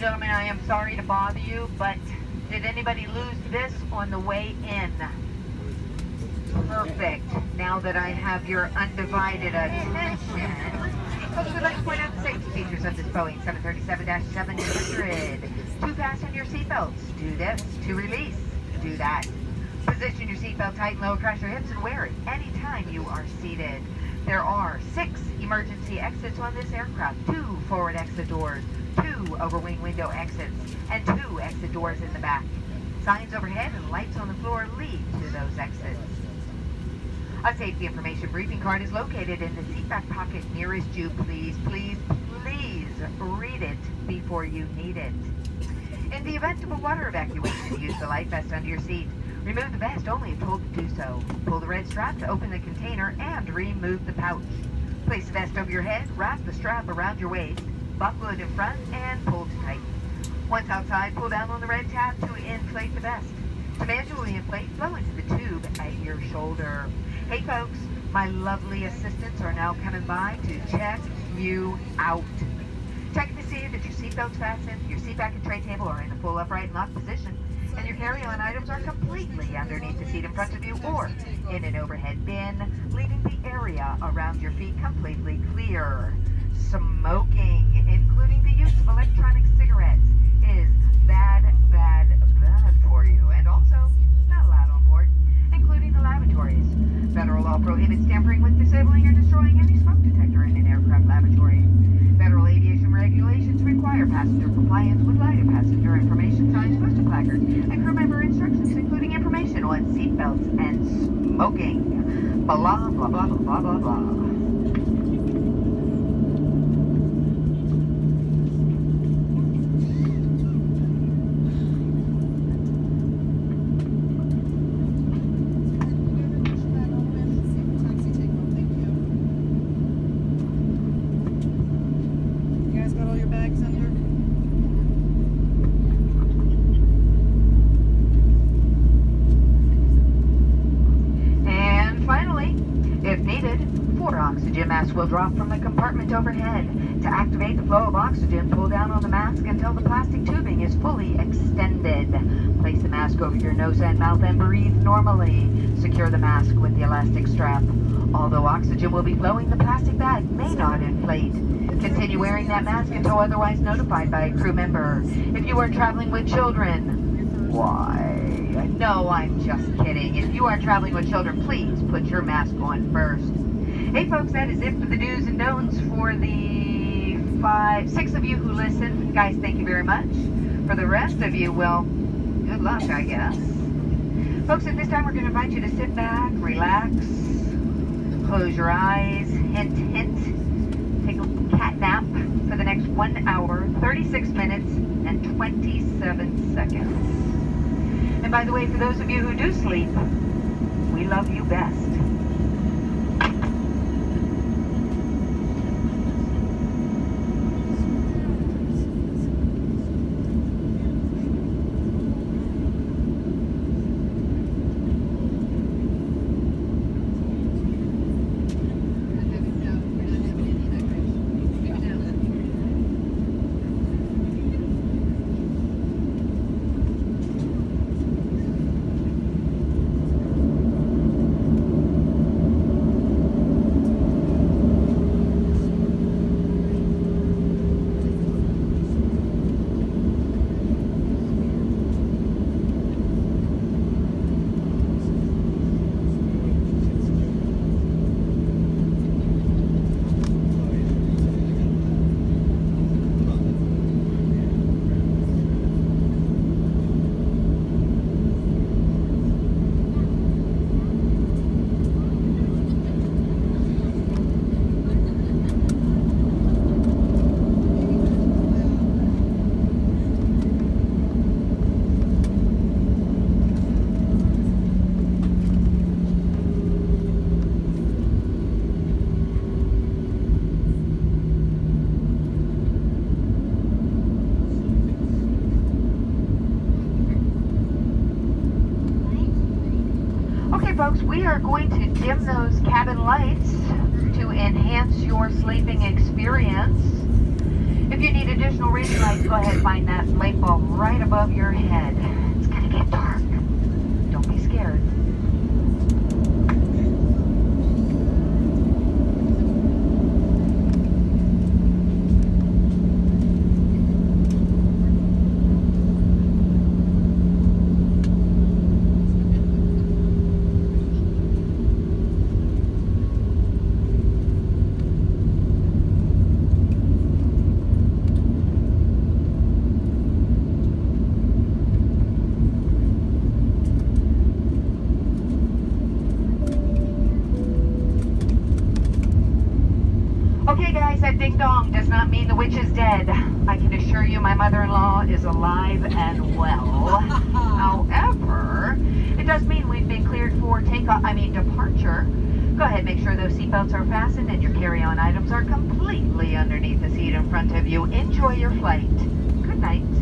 gentlemen, I am sorry to bother you, but did anybody lose this on the way in? Perfect. Now that I have your undivided attention, folks, we'd like to point out the safety features of this Boeing 737-700. To fasten your seatbelts, do this. To release, do that. Position your seatbelt tight and low across your hips and wear it anytime you are seated. There are 6 emergency exits on this aircraft, 2 forward exit doors, 2 overwing window exits, and 2 exit doors in the back. Signs overhead and lights on the floor lead to those exits. A safety information briefing card is located in the seat back pocket nearest you. Please, please, please read it before you need it. In the event of a water evacuation, use the life vest under your seat. Remove the vest only if told to do so. Pull the red strap to open the container and remove the pouch. Place the vest over your head, wrap the strap around your waist, buckle it in front, and pull tight. Once outside, pull down on the red tab to inflate the vest. To manually inflate, blow into the tube at your shoulder. Hey folks, my lovely assistants are now coming by to check you out. Check to see that your seatbelt's fastened, your seat back and tray table are in a full upright and locked position, and your carry-on items are completely underneath the seat in front of you or in an overhead bin, leaving the area around your feet completely clear. Smoking, including the use of electronic cigarettes, is bad for you, and also not allowed on board, including the lavatories. Federal law prohibits tampering with, disabling, or destroying any smoke detector in an aircraft lavatory. Federal aviation regulations require passenger compliance with lighted passenger information signs, posted placards, and crew member instructions, including information on seatbelts and smoking. Blah, blah, blah, blah, blah, blah, blah. Oxygen mask will drop from the compartment overhead. To activate the flow of oxygen, pull down on the mask until the plastic tubing is fully extended. Place the mask over your nose and mouth and breathe normally. Secure the mask with the elastic strap. Although oxygen will be flowing, the plastic bag may not inflate. Continue wearing that mask until otherwise notified by a crew member. If you are traveling with children, why? No, I'm just kidding. If you are traveling with children, please put your mask on first. Hey folks, that is it for the do's and don'ts for the 6 of you who listen. Guys, thank you very much. For the rest of you, well, good luck, I guess. Folks, at this time we're going to invite you to sit back, relax, close your eyes, hint, hint, take a cat nap for the next 1 hour, 36 minutes, and 27 seconds. And by the way, for those of you who do sleep, we love you best. Folks, we are going to dim those cabin lights to enhance your sleeping experience. If you need additional reading lights, go ahead and find that light bulb right above your head. It's gonna get dark. Don't be scared. Okay guys, that ding dong does not mean the witch is dead. I can assure you my mother-in-law is alive and well. However, it does mean we've been cleared for departure. Go ahead, make sure those seatbelts are fastened and your carry-on items are completely underneath the seat in front of you. Enjoy your flight. Good night.